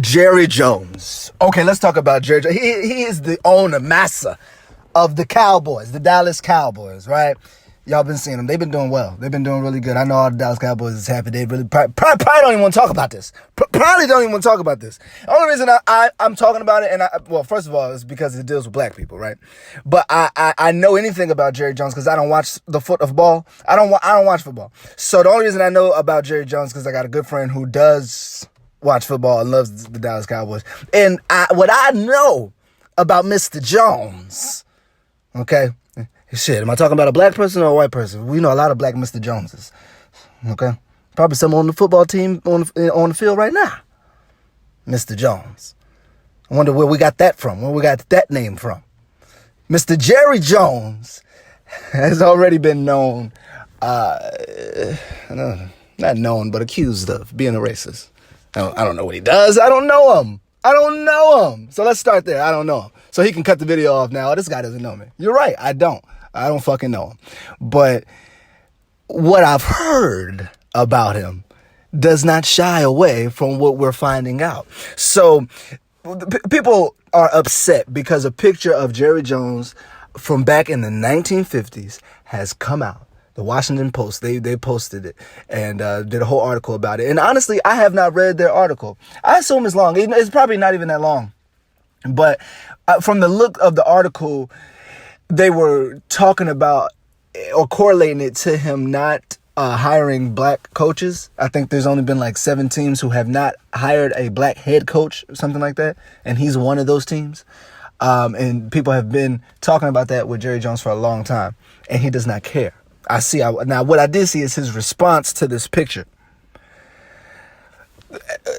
Jerry Jones. Okay, let's talk about Jerry Jones. He is the owner, massa of the Cowboys, the Dallas Cowboys, right? Y'all been seeing them. They've been doing well. They've been doing really good. I know all the Dallas Cowboys is happy. They really probably don't even want to talk about this. Probably don't even want to talk about this. The only reason I'm talking about it, well, first of all, is because it deals with black people, right? But I know anything about Jerry Jones because I don't watch the football. I don't watch football. So the only reason I know about Jerry Jones because I got a good friend who does watch football and loves the Dallas Cowboys. And what I know about Mr. Jones, okay? Shit, am I talking about a black person or a white person? We know a lot of black Mr. Joneses, okay? Probably someone on the football team on the field right now. Mr. Jones. I wonder where we got that from, where we got that name from. Mr. Jerry Jones has already been known, not known, but accused of being a racist. I don't know what he does. I don't know him. So let's start there. I don't know him. So he can cut the video off now. Oh, this guy doesn't know me. You're right. I don't fucking know him. But what I've heard about him does not shy away from what we're finding out. So people are upset because a picture of Jerry Jones from back in the 1950s has come out. The Washington Post, they posted it and did a whole article about it. And honestly, I have not read their article. I assume it's long. It's probably not even that long. But from the look of the article, they were talking about or correlating it to him not hiring black coaches. I think there's only been like 7 teams who have not hired a black head coach or something like that. And he's one of those teams. And people have been talking about that with Jerry Jones for a long time. And he does not care. Now, what I did see is his response to this picture.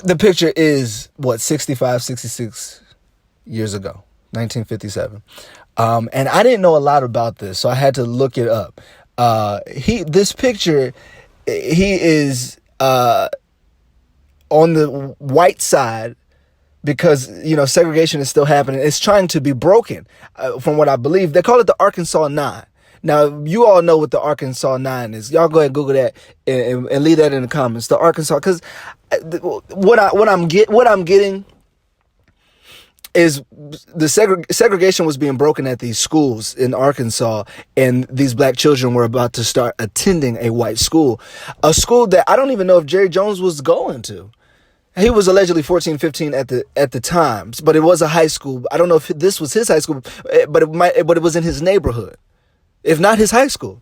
The picture is, 65, 66 years ago, 1957. And I didn't know a lot about this, so I had to look it up. This picture, he is on the white side because, segregation is still happening. It's trying to be broken, from what I believe. They call it the Arkansas 9. Now, you all know what the Arkansas 9 is. Y'all go ahead and Google that and leave that in the comments. The Arkansas, because what I'm getting is the segregation was being broken at these schools in Arkansas, and these black children were about to start attending a white school, a school that I don't even know if Jerry Jones was going to. He was allegedly 14, 15 at the time, but it was a high school. I don't know if this was his high school, but it was in his neighborhood, if not his high school.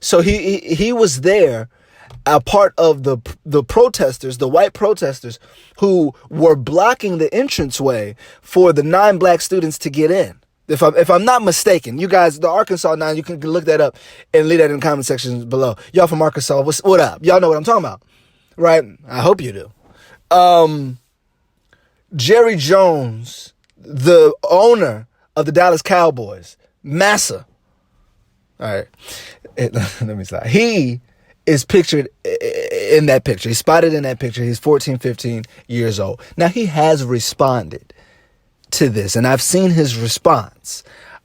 So he was there, a part of the protesters, the white protesters, who were blocking the entranceway for the 9 black students to get in. If I'm not mistaken, you guys, the Arkansas 9, you can look that up and leave that in the comment section below. Y'all from Arkansas, what up? Y'all know what I'm talking about, right? I hope you do. Jerry Jones, the owner of the Dallas Cowboys, massa. All right, let me stop. He is pictured in that picture. He's spotted in that picture. He's 14, 15 years old. Now, he has responded to this, and I've seen his response.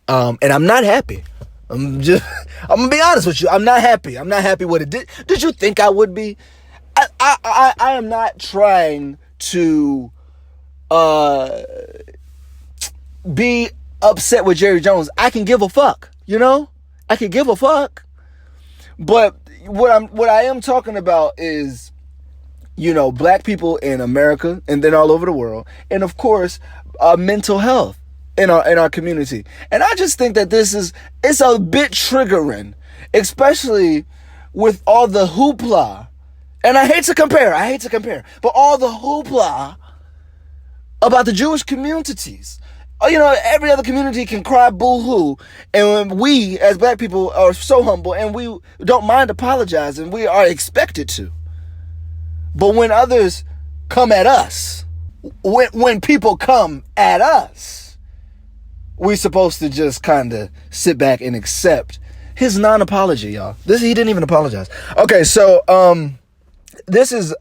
And I'm not happy. I'm gonna be honest with you. I'm not happy. I'm not happy with it. Did you think I would be? I am not trying to be upset with Jerry Jones. I can give a fuck, I can give a fuck. But what I am talking about is, black people in America and then all over the world, and of course, mental health in our community. And I just think that it's a bit triggering, especially with all the hoopla. And I hate to compare, but all the hoopla about the Jewish communities. Every other community can cry boo-hoo, and we, as black people, are so humble, and we don't mind apologizing. We are expected to. But when others come at us, when people come at us, we're supposed to just kind of sit back and accept his non-apology, y'all. He didn't even apologize. Okay, so, this is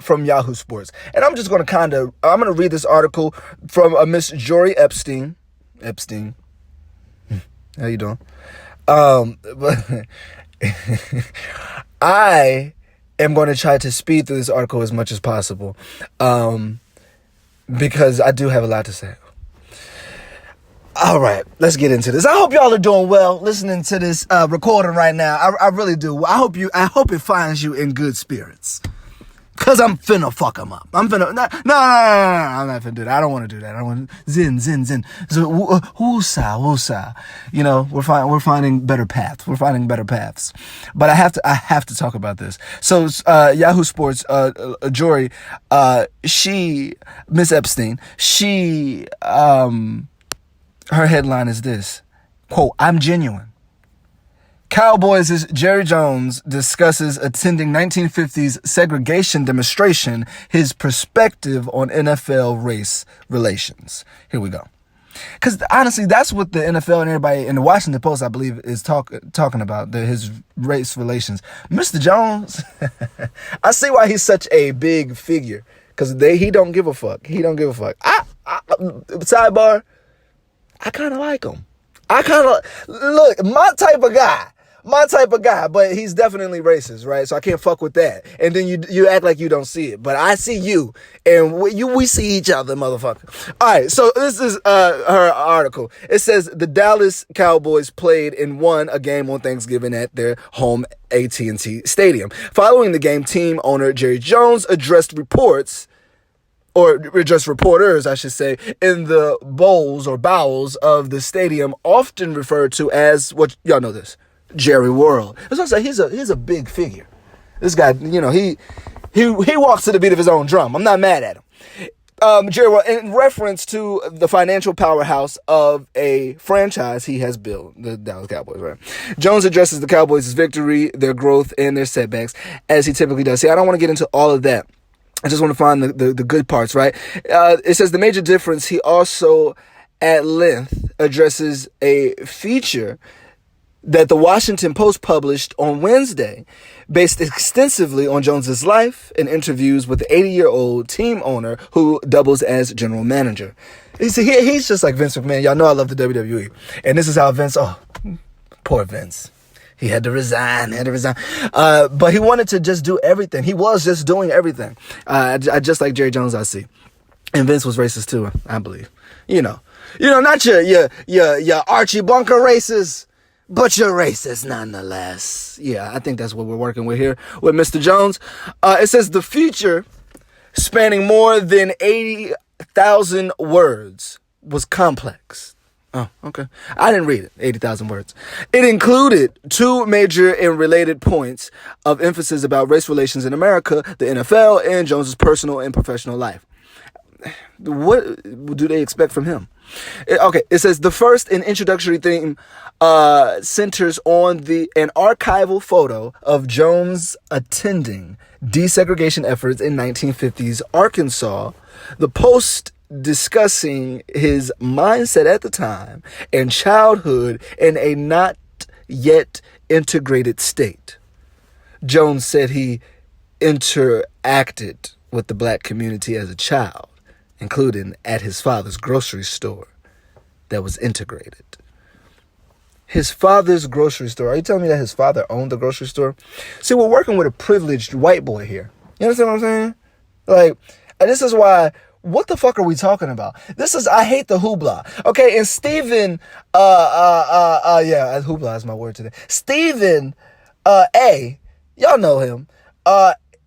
from Yahoo Sports, and I'm just going to I'm going to read this article from Miss Jory Epstein. How you doing? But I am going to try to speed through this article as much as possible. because I do have a lot to say. All right, let's get into this. I hope y'all are doing well listening to this recording right now. I really do. I hope it finds you in good spirits. Cause I'm finna fuck them up. No, I'm not finna do that. I don't want to do that. I want zin. So woosah. You know, we're finding better paths. We're finding better paths. But I have to talk about this. So Yahoo Sports, Jory, Miss Epstein, her headline is this, quote, "I'm genuine. Cowboys' Jerry Jones discusses attending 1950s segregation demonstration, his perspective on NFL race relations." Here we go. Because honestly, that's what the NFL and everybody in the Washington Post, I believe, is talking about, his race relations. Mr. Jones, I see why he's such a big figure. Because he don't give a fuck. He don't give a fuck. Sidebar, I kind of like him. Look, my type of guy, but he's definitely racist, right? So I can't fuck with that. And then you act like you don't see it, but I see you, and we see each other, motherfucker. All right, so this is her article. It says the Dallas Cowboys played and won a game on Thanksgiving at their home AT&T Stadium. Following the game, team owner Jerry Jones addressed reporters, I should say, in the bowels of the stadium, often referred to as, what y'all know this, Jerry World. As I say, he's a big figure. This guy, you know, he walks to the beat of his own drum. I'm not mad at him. Jerry World, in reference to the financial powerhouse of a franchise he has built, the Dallas Cowboys, right? Jones addresses the Cowboys' victory, their growth, and their setbacks, as he typically does. See, I don't want to get into all of that. I just want to find the good parts, right? It says the major difference. He also, at length, addresses a feature that the Washington Post published on Wednesday, based extensively on Jones's life and interviews with the 80-year-old team owner who doubles as general manager. He's just like Vince McMahon. Y'all know I love the WWE. And this is how Vince, poor Vince. He had to resign. But he wanted to just do everything. He was just doing everything. I just like Jerry Jones, I see. And Vince was racist too, I believe. You know, not your Archie Bunker races, but you're racist nonetheless. Yeah, I think that's what we're working with here with Mr. Jones. It says the feature, spanning more than 80,000 words, was complex. Oh, okay. I didn't read it. 80,000 words. It included two major and related points of emphasis about race relations in America, the NFL, and Jones's personal and professional life. What do they expect from him? It says the first and introductory theme centers on an archival photo of Jones attending desegregation efforts in 1950s Arkansas. The Post discussing his mindset at the time and childhood in a not yet integrated state. Jones said he interacted with the black community as a child, including at his father's grocery store that was integrated. His father's grocery store. Are you telling me that his father owned the grocery store? See, we're working with a privileged white boy here. You understand what I'm saying? Like, and this is why, what the fuck are we talking about? I hate the hoopla. Okay, and Stephen, hoopla is my word today. Stephen, y'all know him,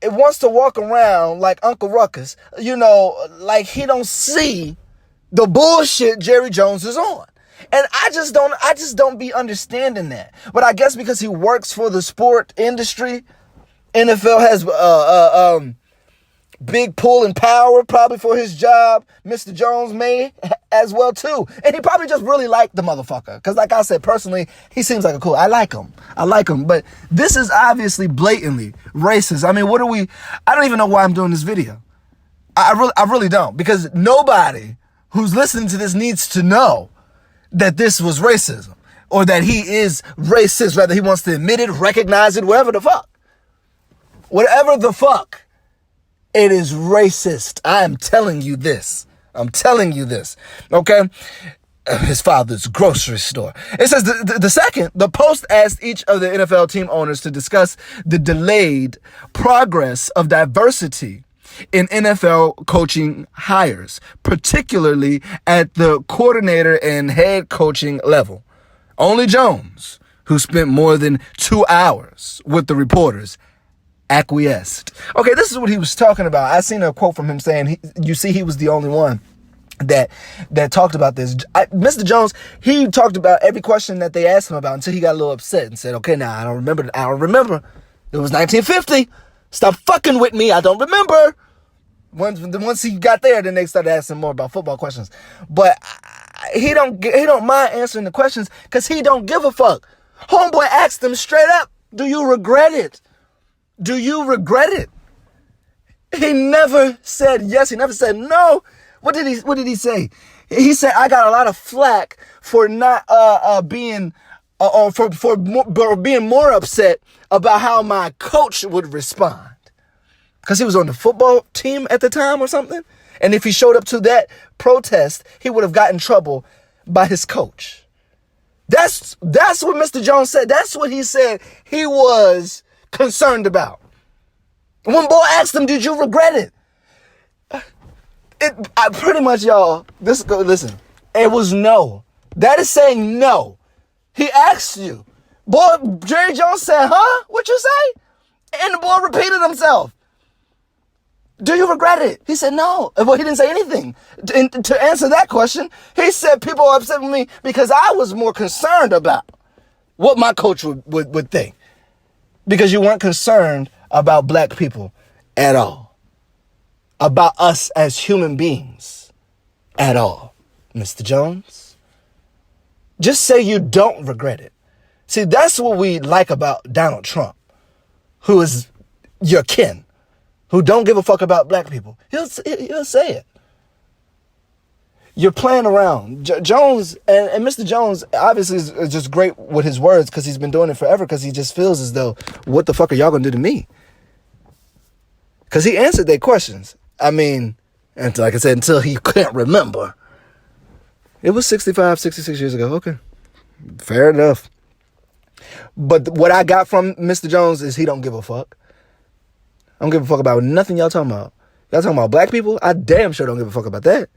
it wants to walk around like Uncle Ruckus, like he don't see the bullshit Jerry Jones is on. And I just don't be understanding that. But I guess because he works for the sport industry, NFL has, big pull and power probably for his job. Mr. Jones may as well too. And he probably just really liked the motherfucker. Because like I said, personally, he seems like I like him. But this is obviously blatantly racist. I mean, I don't even know why I'm doing this video. I really don't. Because nobody who's listening to this needs to know that this was racism. Or that he is racist. Whether he wants to admit it, recognize it, whatever the fuck. Whatever the fuck. It is racist. I am telling you this. Okay? His father's grocery store. It says the second, the Post asked each of the NFL team owners to discuss the delayed progress of diversity in NFL coaching hires, particularly at the coordinator and head coaching level. Only Jones, who spent more than 2 hours with the reporters, acquiesced. Okay, this is what he was talking about. I seen a quote from him saying, he was the only one that talked about this. Mr. Jones, he talked about every question that they asked him about until he got a little upset and said, okay, now I don't remember. It was 1950. Stop fucking with me. I don't remember. Once he got there, then they started asking more about football questions. But he don't mind answering the questions because he don't give a fuck. Homeboy asked him straight up, do you regret it? Do you regret it? He never said yes. He never said no. What did he say? He said, I got a lot of flack for not being being more upset about how my coach would respond. Because he was on the football team at the time or something. And if he showed up to that protest, he would have gotten in trouble by his coach. That's what Mr. Jones said. That's what he said he was concerned about. When boy asked him, did you regret it? Pretty much, y'all, listen, it was no. That is saying no. He asked you. Boy, Jerry Jones said, huh? What you say? And the boy repeated himself. Do you regret it? He said no. Well, he didn't say anything. To answer that question, he said people are upset with me because I was more concerned about what my coach would think. Because you weren't concerned about black people at all. About us as human beings at all. Mr. Jones, just say you don't regret it. See, that's what we like about Donald Trump, who is your kin, who don't give a fuck about black people. He'll say it. You're playing around. Jones, and Mr. Jones obviously is just great with his words because he's been doing it forever because he just feels as though, what the fuck are y'all going to do to me? Because he answered their questions. I mean, and like I said, until he can't remember. It was 65, 66 years ago. Okay. Fair enough. But what I got from Mr. Jones is he don't give a fuck. I don't give a fuck about nothing y'all talking about. Y'all talking about black people? I damn sure don't give a fuck about that.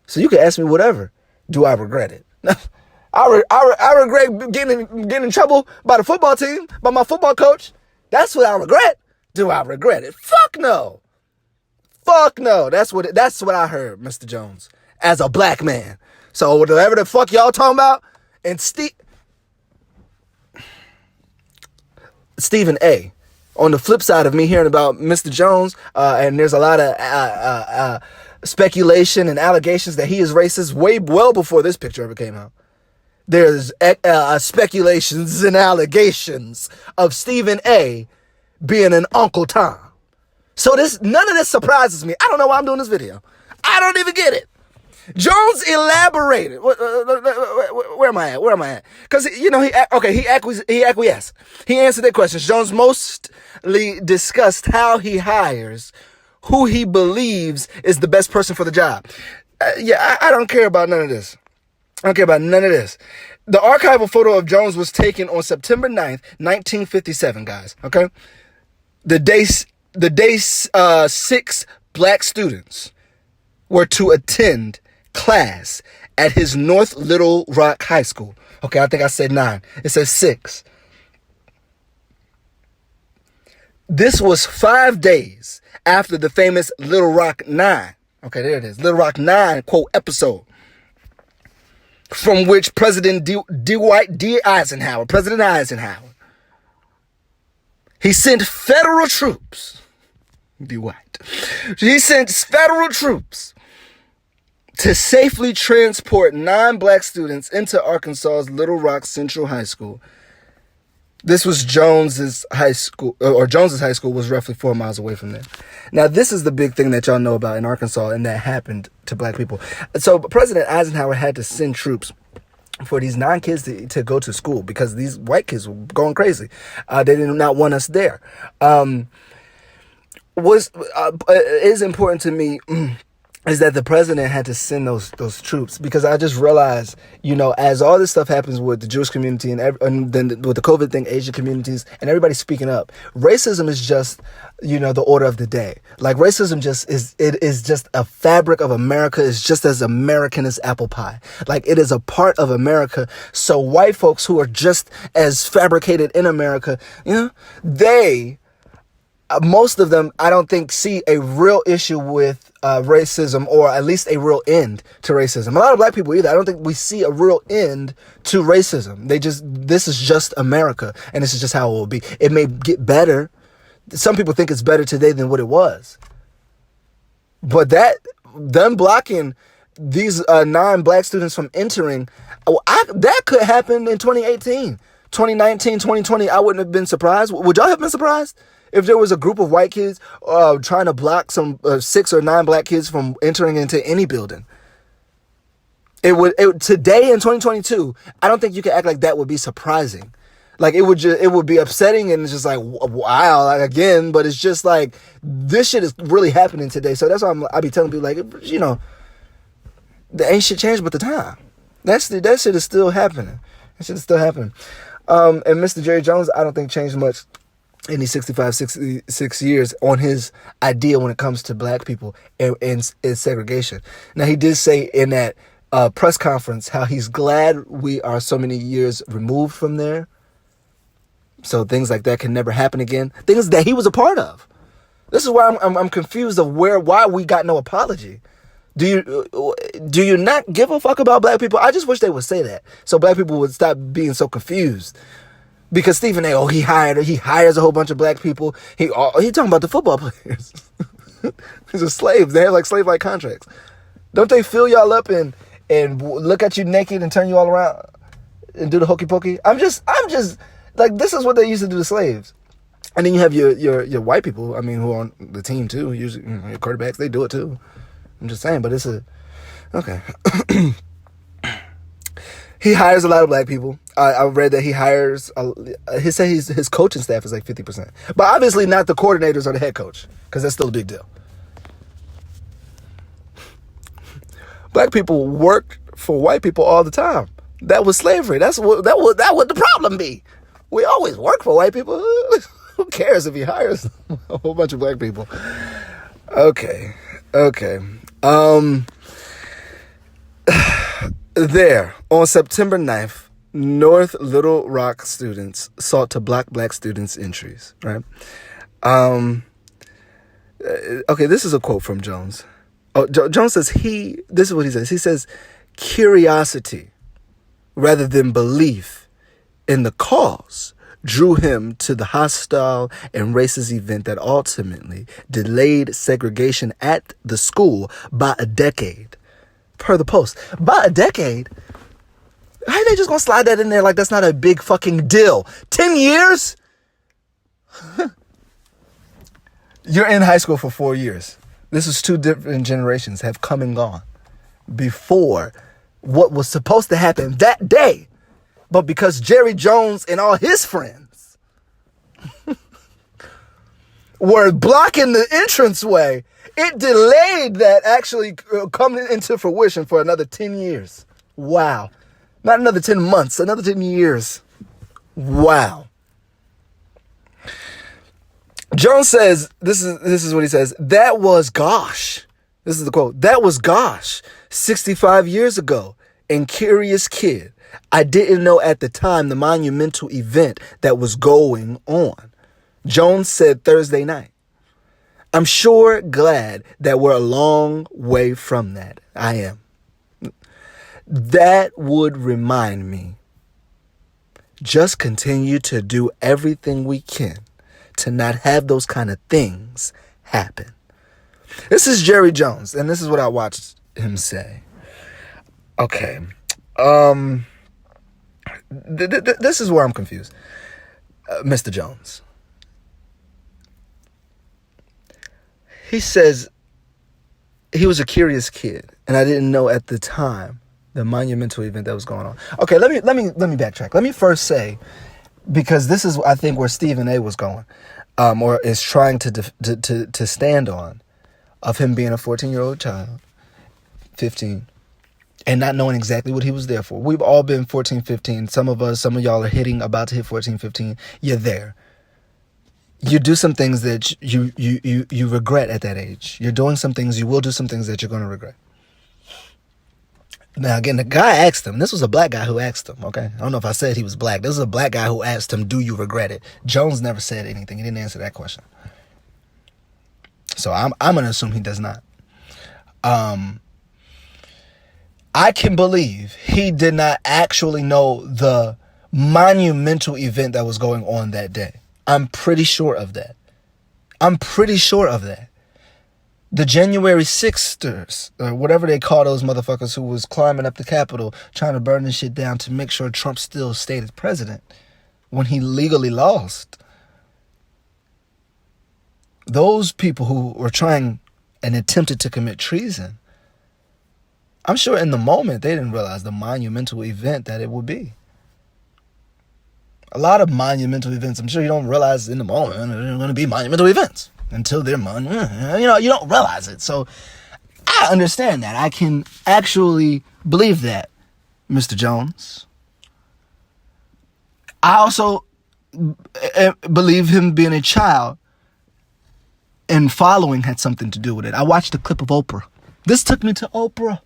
So you can ask me whatever. Do I regret it? I regret getting in trouble by the football team, by my football coach. That's what I regret. Do I regret it? Fuck no. Fuck no. That's what I heard, Mr. Jones, as a black man. So whatever the fuck y'all talking about, and Stephen A. On the flip side of me hearing about Mr. Jones, and there's a lot of speculation and allegations that he is racist well before this picture ever came out. There's speculations and allegations of Stephen A. being an Uncle Tom. So none of this surprises me. I don't know why I'm doing this video. I don't even get it. Jones elaborated. Where am I at? Because, he acquiesced. He answered their questions. Jones mostly discussed how he hires, who he believes is the best person for the job. I don't care about none of this. I don't care about none of this. The archival photo of Jones was taken on September 9th, 1957, guys. Okay? The day 6 black students were to attend class at his North Little Rock High School. Okay, I think I said 9. It says 6. This was 5 days after the famous Little Rock 9. Okay, there it is. Little Rock 9, quote, episode. From which President Eisenhower, he sent federal troops. He sent federal troops to safely transport 9 black students into Arkansas's Little Rock Central High School. This was Jones's high school, or Jones's high school was roughly 4 miles away from there. Now, this is the big thing that y'all know about in Arkansas, and that happened to black people. So President Eisenhower had to send troops for these 9 kids to go to school because these white kids were going crazy. They did not want us there. It is important to me is that the president had to send those troops, because I just realized, as all this stuff happens with the Jewish community and then with the COVID thing, Asian communities and everybody speaking up, racism is just, the order of the day. Like racism is just a fabric of America. It's just as American as apple pie. Like it is a part of America. So white folks who are just as fabricated in America, most of them, I don't think, see a real issue with racism, or at least a real end to racism. A lot of black people either. I don't think we see a real end to racism. This is just America, and this is just how it will be. It may get better. Some people think it's better today than what it was. But them blocking these 9 black students from entering, that could happen in 2018, 2019, 2020. I wouldn't have been surprised. Would y'all have been surprised if there was a group of white kids trying to block some 6 or 9 black kids from entering into any building? Today in 2022, I don't think you can act like that would be surprising. Like it would be upsetting, and it's just like, wow, like again. But it's just like, this shit is really happening today. So that's why I be telling people, like, there ain't shit changed but the time. That shit is still happening. That shit is still happening. And Mr. Jerry Jones, I don't think changed much in these 66 years on his idea when it comes to black people and segregation. Now, he did say in that press conference how he's glad we are so many years removed from there, so things like that can never happen again. Things that he was a part of. This is why I'm confused of why we got no apology. Do you not give a fuck about black people? I just wish they would say that, so black people would stop being so confused. Because Stephen A., he hires a whole bunch of black people. He talking about the football players. These are slaves. They have like slave-like contracts. Don't they fill y'all up and look at you naked and turn you all around and do the hokey pokey? I'm just like, this is what they used to do to slaves. And then you have your white people, who are on the team too. Usually, your quarterbacks, they do it too. I'm just saying, but it's okay. He hires a lot of black people. I read that he hires, he said his coaching staff is like 50%. But obviously not the coordinators or the head coach, because that's still a big deal. Black people worked for white people all the time. That was slavery. That would the problem be. We always work for white people. Who cares if he hires a whole bunch of black people? Okay. There, on September 9th, North Little Rock students sought to block black students' entries, right? Okay, this is a quote from Jones. Jones says this is what he says. He says, curiosity rather than belief in the cause drew him to the hostile and racist event that ultimately delayed segregation at the school by a decade. Per the Post. By a decade? How are they just gonna slide that in there like that's not a big fucking deal? 10 years? You're in high school for 4 years. This is 2 different generations have come and gone before what was supposed to happen that day. But because Jerry Jones and all his friends were blocking the entranceway, it delayed that actually coming into fruition for another 10 years. Wow. Not another 10 months, another 10 years. Wow. Jones says, this is what he says, that was gosh. This is the quote. That was gosh, 65 years ago. And curious kid. I didn't know at the time the monumental event that was going on. Jones said Thursday night. I'm sure glad that we're a long way from that. I am. That would remind me. Just continue to do everything we can to not have those kind of things happen. This is Jerry Jones, and this is what I watched him say. Okay. This is where I'm confused. Mr. Jones. He says he was a curious kid, and I didn't know at the time the monumental event that was going on. Okay, let me backtrack. Let me first say, because this is I think where Stephen A. was going, or is trying to stand on, of him being a 14-year-old child 15, and not knowing exactly what he was there for. We've all been 14, 15. Some of y'all are about to hit 14, 15. You're there. You do some things that you regret at that age. You're doing some things, you will do some things that you're going to regret. Now, again, the guy asked him. This was a black guy who asked him, okay? I don't know if I said he was black. This was a black guy who asked him, do you regret it? Jones never said anything. He didn't answer that question. So I'm going to assume he does not. I can believe he did not actually know the monumental event that was going on that day. I'm pretty sure of that. The January 6ers, or whatever they call those motherfuckers who was climbing up the Capitol, trying to burn this shit down to make sure Trump still stayed as president when he legally lost. Those people who were trying and attempted to commit treason, I'm sure in the moment they didn't realize the monumental event that it would be. A lot of monumental events, I'm sure you don't realize in the moment they're going to be monumental events until they're you don't realize it. So I understand that. I can actually believe that, Mr. Jones. I also believe him being a child and following had something to do with it. I watched a clip of Oprah. This took me to Oprah.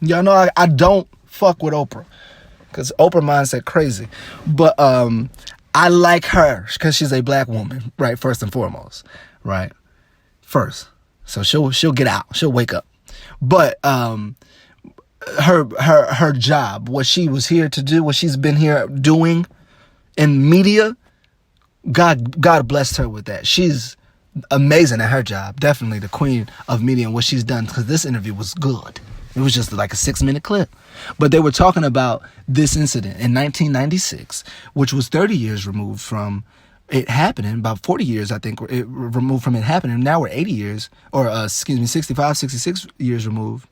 Y'all know I don't fuck with Oprah because Oprah mindset crazy. But I like her because she's a black woman, right? First and foremost, right? First. So she'll get out. She'll wake up. But her job, what she was here to do, what she's been here doing in media, God blessed her with that. She's amazing at her job. Definitely the queen of media and what she's done, because this interview was good. It was just like a 6-minute clip. But they were talking about this incident in 1996, which was 30 years removed from it happening, about 40 years, I think, removed from it happening. Now we're 80 years, or 65, 66 years removed.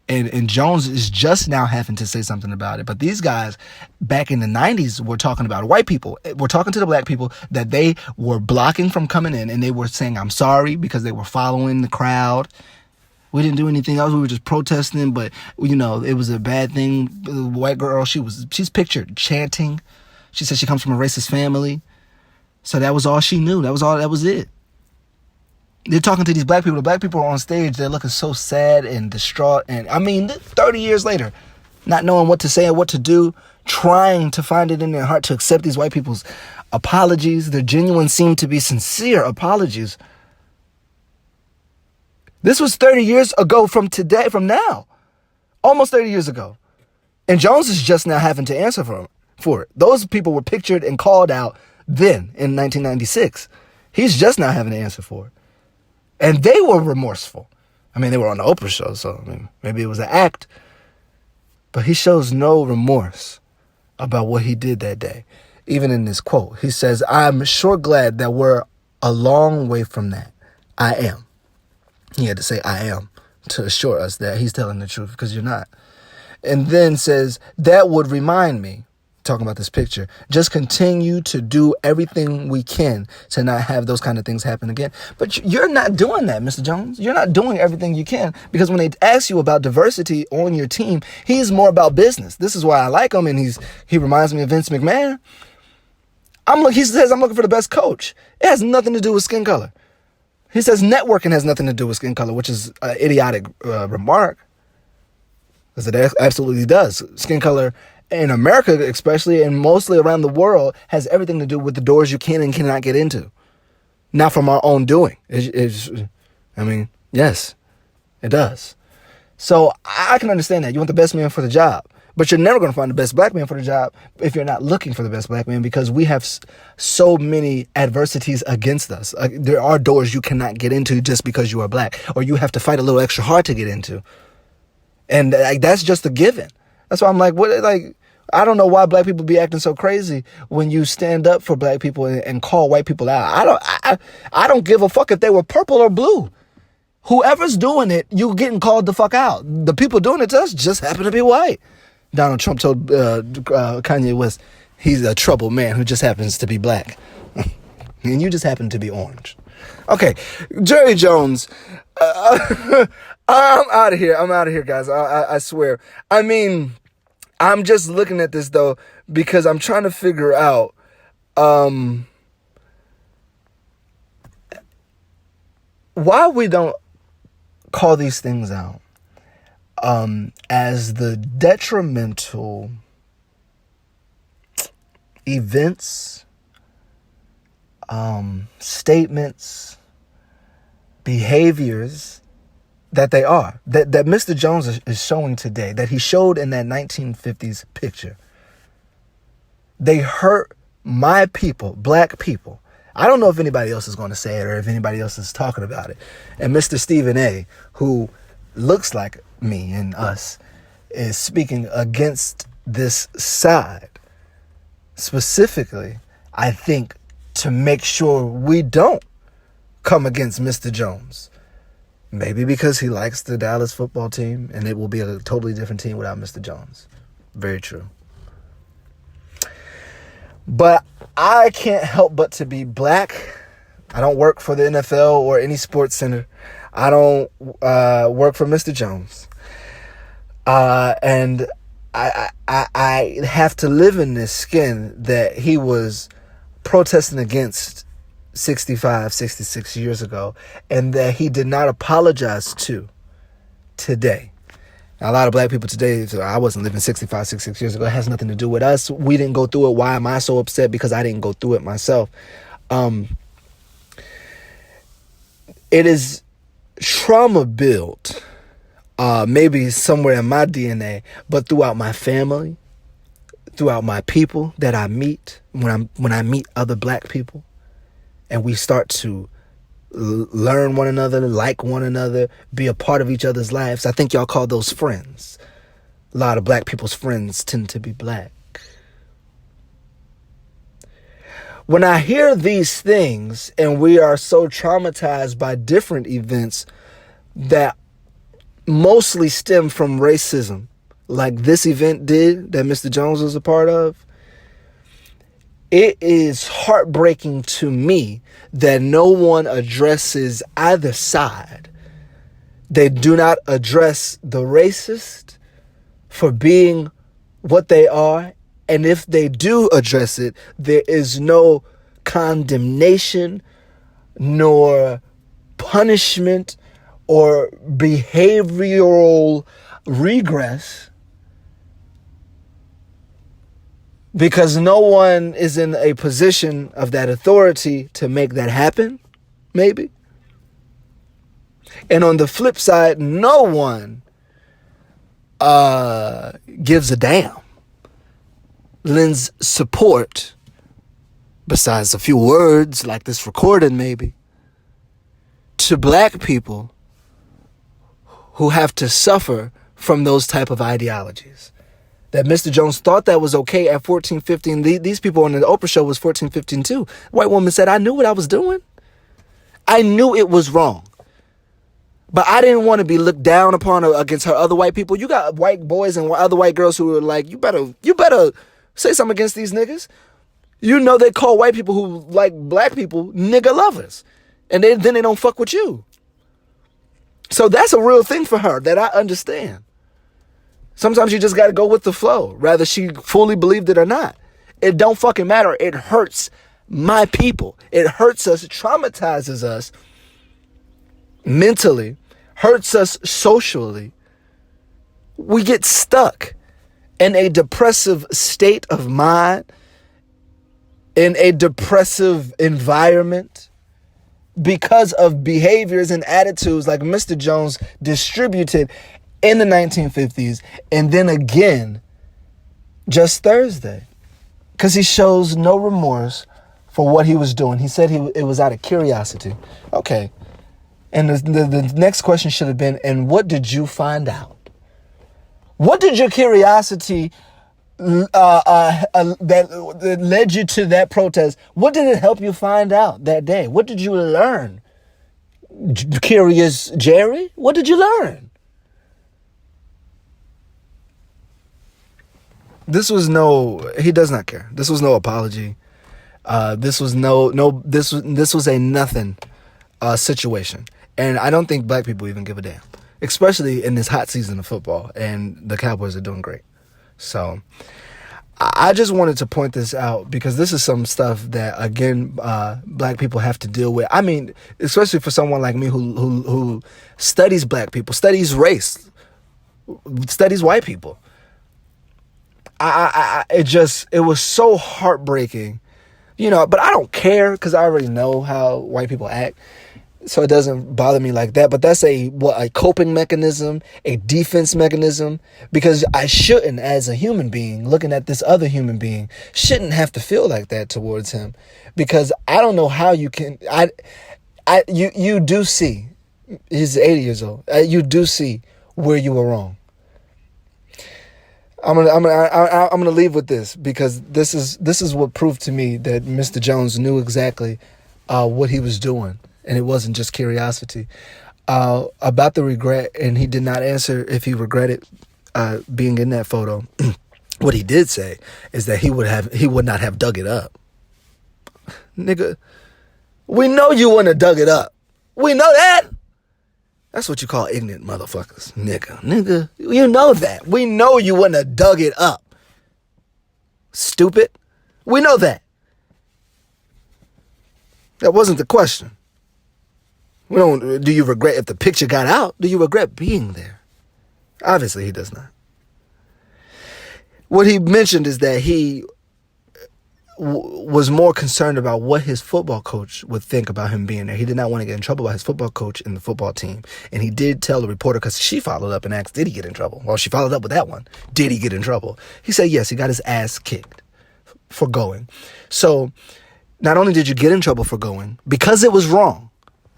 And Jones is just now having to say something about it. But these guys back in the 90s were talking about white people. We're talking to the black people that they were blocking from coming in, and they were saying, I'm sorry, because they were following the crowd. We didn't do anything else. We were just protesting, but, it was a bad thing. The white girl, she's pictured chanting. She said she comes from a racist family. So that was all she knew. That was it. They're talking to these black people. The black people are on stage. They're looking so sad and distraught. And 30 years later, not knowing what to say and what to do, trying to find it in their heart to accept these white people's apologies. Their genuine, seem to be sincere apologies. This was 30 years ago from now. Almost 30 years ago. And Jones is just now having to answer for it. Those people were pictured and called out then in 1996. He's just now having to answer for it. And they were remorseful. They were on the Oprah show, so maybe it was an act. But he shows no remorse about what he did that day. Even in this quote, he says, I'm sure glad that we're a long way from that. I am. He had to say, I am, to assure us that he's telling the truth, because you're not. And then says, that would remind me, talking about this picture, just continue to do everything we can to not have those kind of things happen again. But you're not doing that, Mr. Jones. You're not doing everything you can, because when they ask you about diversity on your team, he's more about business. This is why I like him, and he reminds me of Vince McMahon. He says, I'm looking for the best coach. It has nothing to do with skin color. He says networking has nothing to do with skin color, which is an idiotic remark, because it absolutely does. Skin color in America especially, and mostly around the world, has everything to do with the doors you can and cannot get into. Not from our own doing. Yes, it does. So I can understand that. You want the best man for the job. But you're never going to find the best black man for the job if you're not looking for the best black man, because we have so many adversities against us. There are doors you cannot get into just because you are black, or you have to fight a little extra hard to get into. And that's just a given. That's why I'm like, I don't know why black people be acting so crazy when you stand up for black people and call white people out. I don't give a fuck if they were purple or blue. Whoever's doing it, you getting called the fuck out. The people doing it to us just happen to be white. Donald Trump told Kanye West, he's a troubled man who just happens to be black. And you just happen to be orange. Okay, Jerry Jones. I'm out of here. I'm out of here, guys. I swear. I mean, I'm just looking at this, though, because I'm trying to figure out why we don't call these things out as the detrimental events, statements, behaviors that they are, that Mr. Jones is showing today, that he showed in that 1950s picture. They hurt my people, black people. I don't know if anybody else is going to say it or if anybody else is talking about it. And Mr. Stephen A., who looks like me and us, is speaking against this side. Specifically, I think, to make sure we don't come against Mr. Jones. Maybe because he likes the Dallas football team, and it will be a totally different team without Mr. Jones. Very true. But I can't help but to be black. I don't work for the NFL or any sports center. I don't work for Mr. Jones. And I have to live in this skin that he was protesting against 65, 66 years ago, and that he did not apologize to today. Now, a lot of black people today, so I wasn't living 65, 66 years ago. It has nothing to do with us. We didn't go through it. Why am I so upset? Because I didn't go through it myself. It is trauma built, maybe somewhere in my DNA, but throughout my family, throughout my people that I meet, when I meet other black people, and we start to learn one another, like one another, be a part of each other's lives. I think y'all call those friends. A lot of black people's friends tend to be black. When I hear these things and we are so traumatized by different events that mostly stem from racism, like this event did that Mr. Jones was a part of, it is heartbreaking to me that no one addresses either side. They do not address the racist for being what they are. And if they do address it, there is no condemnation, nor punishment, or behavioral regress. Because no one is in a position of that authority to make that happen, maybe. And on the flip side, no one gives a damn, lends support, besides a few words like this recording maybe, to black people who have to suffer from those type of ideologies. That Mr. Jones thought that was okay at 14, 15. These people on the Oprah show was 14, 15 too. White woman said, I knew what I was doing. I knew it was wrong. But I didn't want to be looked down upon against her other white people. You got white boys and other white girls who are like, you better say something against these niggas. You know they call white people who like black people nigga lovers. And then they don't fuck with you. So that's a real thing for her that I understand. Sometimes you just got to go with the flow, whether she fully believed it or not. It don't fucking matter. It hurts my people. It hurts us, traumatizes us mentally, hurts us socially. We get stuck in a depressive state of mind, in a depressive environment, because of behaviors and attitudes like Mr. Jones distributed in the 1950s, and then again just Thursday, because he shows no remorse for what he was doing. He said it was out of curiosity. Okay. And the next question should have been, and what did you find out? What did your curiosity that led you to that protest? What did it help you find out that day? What did you learn? Curious Jerry? What did you learn? He does not care. This was no apology. This was a nothing situation. And I don't think black people even give a damn. especially in this hot season of football, and the Cowboys are doing great. So I just wanted to point this out because this is some stuff that, again, black people have to deal with. I mean, especially for someone like me who studies black people, studies race, studies white people. It was so heartbreaking, but I don't care because I already know how white people act. So it doesn't bother me like that. But that's a coping mechanism, a defense mechanism, because I shouldn't, as a human being, looking at this other human being, shouldn't have to feel like that towards him, because I don't know how you can. You do see, he's 80 years old. You do see where you were wrong. I'm gonna leave with this, because this is what proved to me that Mr. Jones knew exactly what he was doing. And it wasn't just curiosity. About the regret, and he did not answer if he regretted being in that photo. What he did say is that he would not have dug it up. Nigga, we know you wouldn't have dug it up. We know that. That's what you call ignorant motherfuckers. Nigga, you know that. We know you wouldn't have dug it up. Stupid. We know that. That wasn't the question. Do you regret if the picture got out? Do you regret being there? Obviously, he does not. What he mentioned is that he was more concerned about what his football coach would think about him being there. He did not want to get in trouble by his football coach and the football team. And he did tell the reporter, because she followed up and asked, did he get in trouble? Well, she followed up with that one. Did he get in trouble? He said, yes, he got his ass kicked for going. So not only did you get in trouble for going, because it was wrong.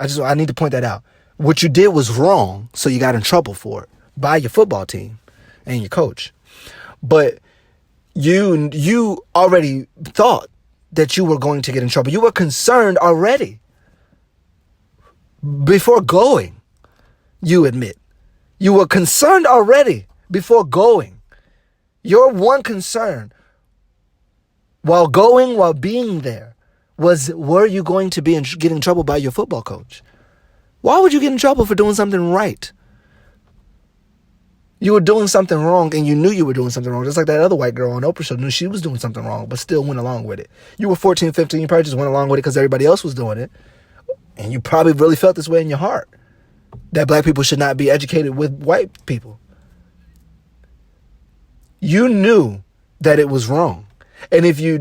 I need to point that out. What you did was wrong, so you got in trouble for it by your football team and your coach. But you already thought that you were going to get in trouble. You were concerned already. Before going, you admit. You were concerned already before going. Your one concern while being there, were you going to get in trouble by your football coach? Why would you get in trouble for doing something right? You were doing something wrong, and you knew you were doing something wrong. Just like that other white girl on Oprah show knew she was doing something wrong, but still went along with it. You were 14, 15, you probably just went along with it because everybody else was doing it. And you probably really felt this way in your heart, that black people should not be educated with white people. You knew that it was wrong. And if you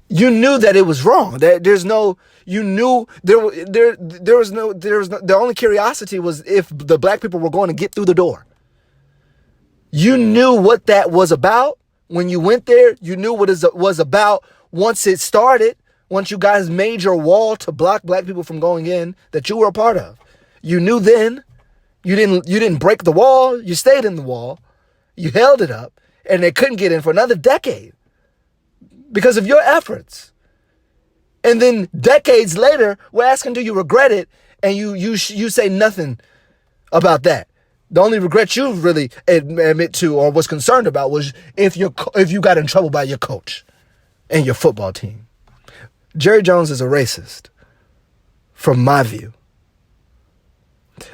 knew that it was wrong. The only curiosity was if the black people were going to get through the door. You knew what that was about when you went there. You knew what it was about once it started, once you guys made your wall to block black people from going in that you were a part of. You knew then. You didn't break the wall. You stayed in the wall. You held it up, and they couldn't get in for another decade because of your efforts. And then decades later, we're asking, do you regret it? And you say nothing about that. The only regret you really admit to or was concerned about was if you got in trouble by your coach and your football team. Jerry Jones is a racist, from my view.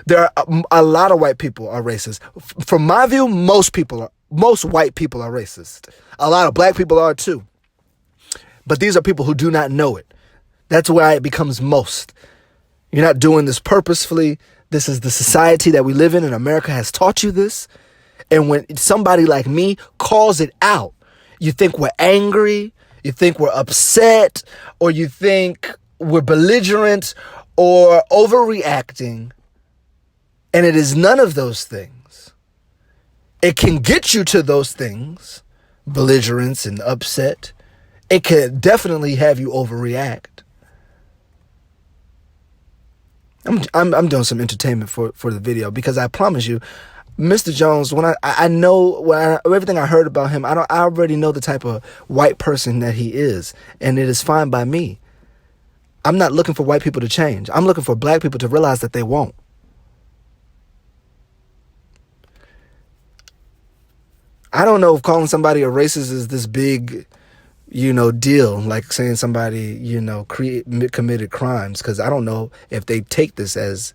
There are a lot of white people are racist. From my view, most white people are racist. A lot of black people are too. But these are people who do not know it. That's why it becomes most. You're not doing this purposefully. This is the society that we live in, and America has taught you this. And when somebody like me calls it out, you think we're angry, you think we're upset, or you think we're belligerent or overreacting. And it is none of those things. It can get you to those things, belligerence and upset. It can definitely have you overreact. I'm doing some entertainment for the video, because I promise you, Mr. Jones, when I know everything I heard about him, I already know the type of white person that he is, and it is fine by me. I'm not looking for white people to change. I'm looking for black people to realize that they won't. I don't know if calling somebody a racist is this big, deal, like saying somebody, committed crimes, because I don't know if they take this as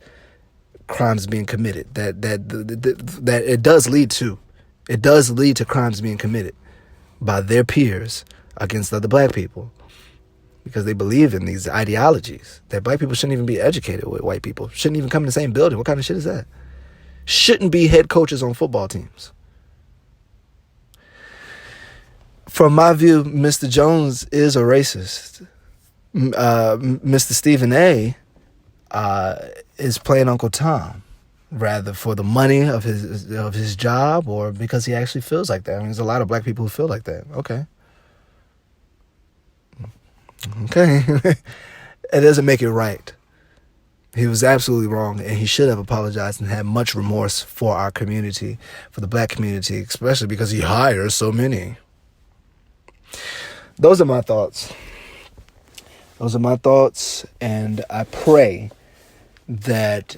crimes being committed. That it does lead to crimes being committed by their peers against other black people, because they believe in these ideologies that black people shouldn't even be educated with white people, shouldn't even come in the same building. What kind of shit is that? Shouldn't be head coaches on football teams. From my view, Mr. Jones is a racist. Mr. Stephen A. Is playing Uncle Tom, rather for the money of his job, or because he actually feels like that. I mean, there's a lot of black people who feel like that. Okay. It doesn't make it right. He was absolutely wrong, and he should have apologized and had much remorse for our community, for the black community, especially because he hires so many. Those are my thoughts. And I pray that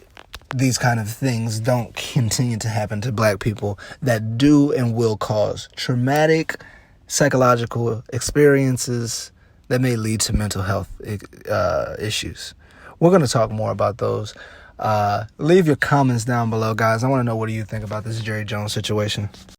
these kind of things don't continue to happen to black people that do and will cause traumatic psychological experiences that may lead to mental health issues. We're going to talk more about those. Leave your comments down below, guys. I want to know, what do you think about this Jerry Jones situation?